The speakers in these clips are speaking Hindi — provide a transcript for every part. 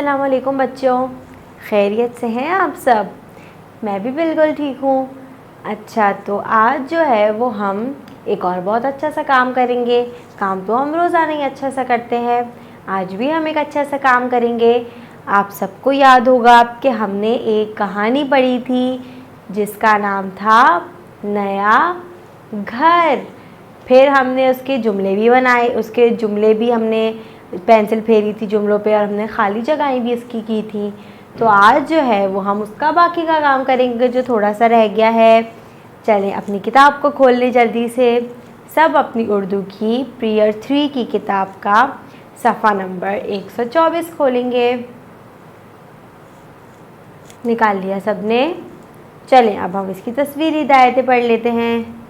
अस्सलाम वालेकुम बच्चों, खैरियत से हैं आप सब। मैं भी बिल्कुल ठीक हूँ। अच्छा, तो आज जो है वो हम एक और बहुत अच्छा सा काम करेंगे। काम तो हम रोज़ाना ही अच्छा सा करते हैं, आज भी हम एक अच्छा सा काम करेंगे। आप सबको याद होगा कि हमने एक कहानी पढ़ी थी जिसका नाम था नया घर। फिर हमने उसके जुमले भी बनाए, उसके जुमले भी हमने पेंसिल फेरी थी जुमलों पे और हमने खाली जगहें भी इसकी की थी। तो आज जो है वो हम उसका बाकी का काम करेंगे जो थोड़ा सा रह गया है। चलें अपनी किताब को खोल लें जल्दी से। सब अपनी उर्दू की प्रियर 3 की किताब का सफ़ा नंबर 124 खोलेंगे। निकाल लिया सबने? चलें अब हम इसकी तस्वीरी हिदायतें पढ़ लेते हैं।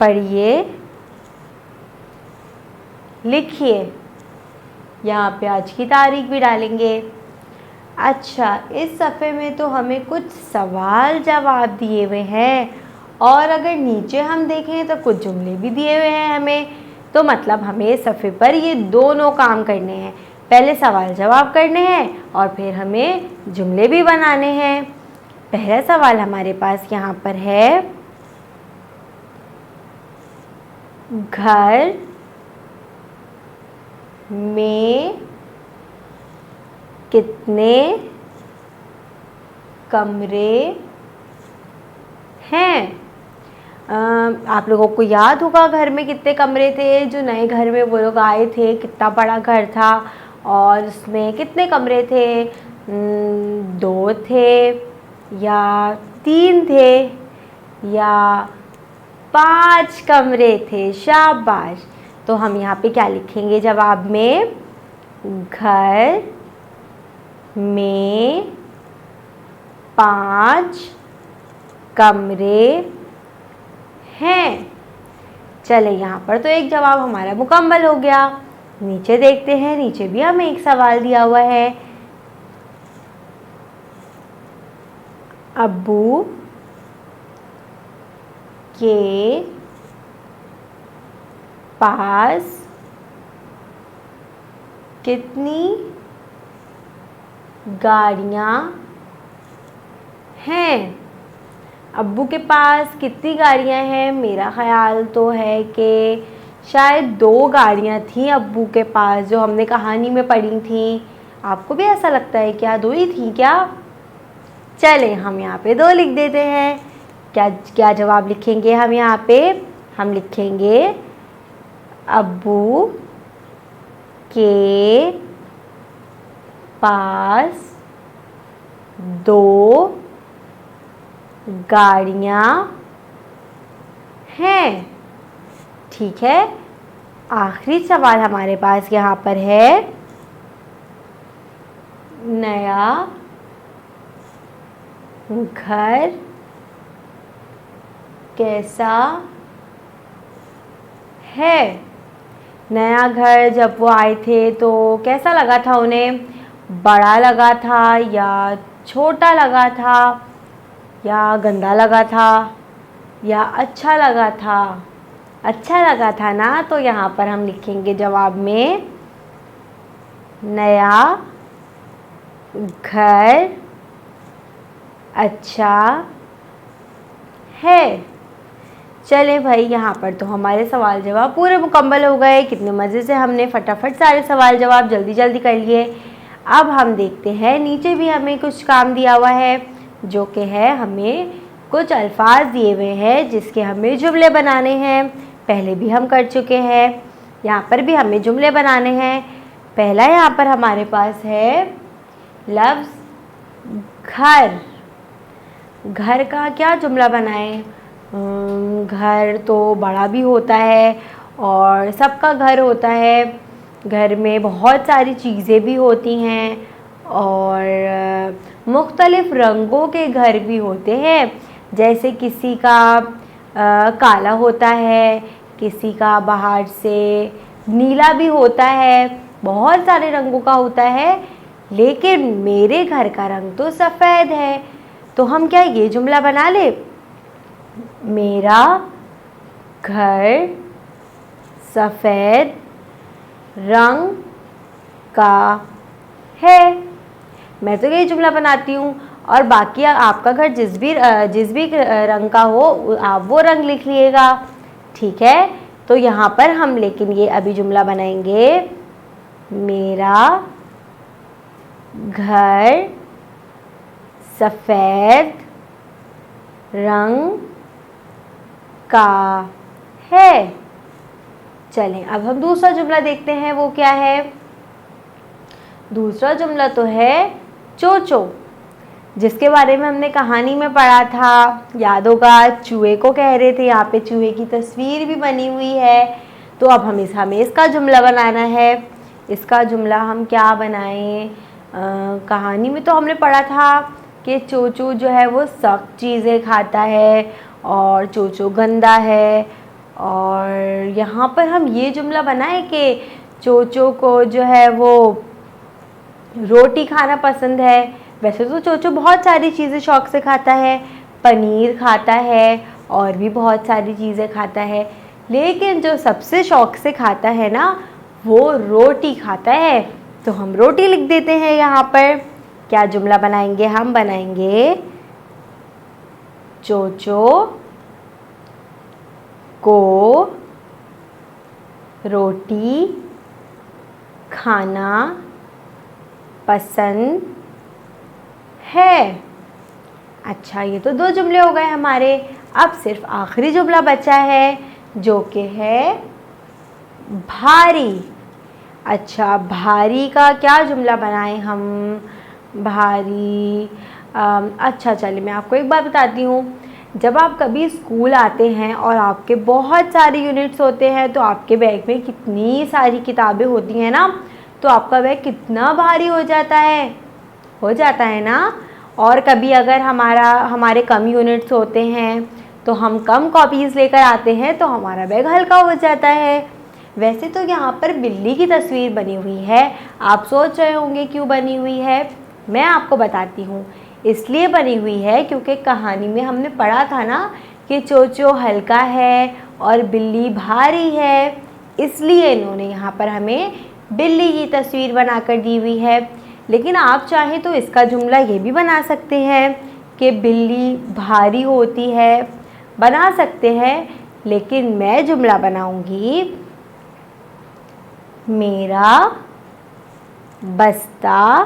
पढ़िए, लिखिए, यहाँ पे आज की तारीख भी डालेंगे। अच्छा, इस सफ़े में तो हमें कुछ सवाल जवाब दिए हुए हैं और अगर नीचे हम देखें तो कुछ जुमले भी दिए हुए हैं हमें। तो मतलब हमें सफ़े पर ये दोनों काम करने हैं, पहले सवाल जवाब करने हैं और फिर हमें जुमले भी बनाने हैं। पहला सवाल हमारे पास यहाँ पर है, घर में कितने कमरे हैं? आप लोगों को याद होगा घर में कितने कमरे थे। जो नए घर में वो लोग आए थे, कितना बड़ा घर था और उसमें कितने कमरे थे? 2 थे या 3 थे या 5 कमरे थे? शाबाश। तो हम यहाँ पे क्या लिखेंगे जवाब में? घर में 5 कमरे हैं। चले, यहाँ पर तो एक जवाब हमारा मुकम्मल हो गया। नीचे देखते हैं, नीचे भी हमें एक सवाल दिया हुआ है, अब्बू के पास कितनी गाड़ियाँ हैं? अब्बू के पास कितनी गाड़ियाँ हैं? मेरा ख़याल तो है कि शायद 2 गाड़ियाँ थी अब्बू के पास, जो हमने कहानी में पढ़ी थी। आपको भी ऐसा लगता है क्या 2 ही थी क्या? चलें हम यहाँ पे 2 लिख देते हैं। क्या क्या जवाब लिखेंगे हम यहाँ पे? हम लिखेंगे अब्बू के पास 2 गाड़ियाँ हैं। ठीक है, आखिरी सवाल हमारे पास यहाँ पर है, नया घर कैसा है? नया घर जब वो आए थे तो कैसा लगा था उन्हें? बड़ा लगा था या छोटा लगा था या गंदा लगा था या अच्छा लगा था? अच्छा लगा था ना। तो यहाँ पर हम लिखेंगे जवाब में, नया घर अच्छा है। चले भाई, यहाँ पर तो हमारे सवाल जवाब पूरे मुकम्मल हो गए। कितने मज़े से हमने फटाफट सारे सवाल जवाब जल्दी जल्दी कर लिए। अब हम देखते हैं, नीचे भी हमें कुछ काम दिया हुआ है, जो कि है हमें कुछ अल्फाज दिए हुए हैं जिसके हमें जुमले बनाने हैं। पहले भी हम कर चुके हैं, यहाँ पर भी हमें जुमले बनाने हैं। पहला यहाँ पर हमारे पास है लफ्ज़ घर। घर का क्या जुमला बनाएं? घर तो बड़ा भी होता है और सबका घर होता है। घर में बहुत सारी चीज़ें भी होती हैं और मुख्तलिफ़ रंगों के घर भी होते हैं। जैसे किसी का काला होता है, किसी का बाहर से नीला भी होता है, बहुत सारे रंगों का होता है। लेकिन मेरे घर का रंग तो सफ़ेद है। तो हम क्या ये जुमला बना ले, मेरा घर सफ़ेद रंग का है। मैं तो यही जुमला बनाती हूँ, और बाकी आपका घर जिस भी रंग का हो आप वो रंग लिख लिएगा, ठीक है। तो यहाँ पर हम लेकिन ये अभी जुमला बनाएंगे, मेरा घर सफ़ेद रंग का है। चलें अब हम दूसरा जुमला देखते हैं, वो क्या है। दूसरा जुमला तो है चोचो, जिसके बारे में हमने कहानी में पढ़ा था, याद होगा। चूहे को कह रहे थे, यहाँ पे चूहे की तस्वीर भी बनी हुई है। तो अब हमें इसका जुमला बनाना है। इसका जुमला हम क्या बनाएं? कहानी में तो हमने पढ़ा था कि चोचो जो है वो सख्त चीज़ें खाता है और चोचो गंदा है, और यहाँ पर हम ये जुमला बनाएं कि चोचो को जो है वो रोटी खाना पसंद है। वैसे तो चोचो बहुत सारी चीज़ें शौक़ से खाता है, पनीर खाता है और भी बहुत सारी चीज़ें खाता है, लेकिन जो सबसे शौक़ से खाता है ना, वो रोटी खाता है। तो हम रोटी लिख देते हैं यहाँ पर। क्या जुमला बनाएंगे? हम बनाएंगे चोचो को रोटी खाना पसंद है। अच्छा, ये तो 2 जुमले हो गए हमारे। अब सिर्फ आखिरी जुमला बचा है, जो कि है भारी। अच्छा, भारी का क्या जुमला बनाएं हम? भारी, अच्छा चलिए मैं आपको एक बात बताती हूँ। जब आप कभी स्कूल आते हैं और आपके बहुत सारे यूनिट्स होते हैं, तो आपके बैग में कितनी सारी किताबें होती हैं ना, तो आपका बैग कितना भारी हो जाता है ना। और कभी अगर हमारे कम यूनिट्स होते हैं तो हम कम कॉपीज़ लेकर आते हैं, तो हमारा बैग हल्का हो जाता है। वैसे तो यहाँ पर बिल्ली की तस्वीर बनी हुई है। आप सोच रहे होंगे क्यों बनी हुई है? मैं आपको बताती हूँ। इसलिए बनी हुई है क्योंकि कहानी में हमने पढ़ा था ना कि चोचो हल्का है और बिल्ली भारी है, इसलिए इन्होंने यहाँ पर हमें बिल्ली की तस्वीर बनाकर दी हुई है। लेकिन आप चाहें तो इसका जुमला ये भी बना सकते हैं कि बिल्ली भारी होती है, बना सकते हैं। लेकिन मैं जुमला बनाऊंगी, मेरा बस्ता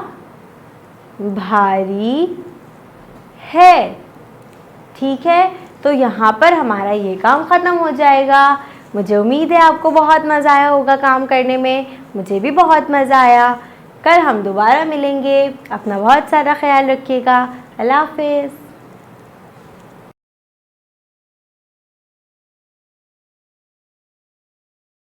भारी है। ठीक है, तो यहाँ पर हमारा ये काम ख़त्म हो जाएगा। मुझे उम्मीद है आपको बहुत मज़ा आया होगा काम करने में। मुझे भी बहुत मज़ा आया। कल हम दोबारा मिलेंगे। अपना बहुत सारा ख्याल रखिएगा। अल्लाह हाफ़िज़।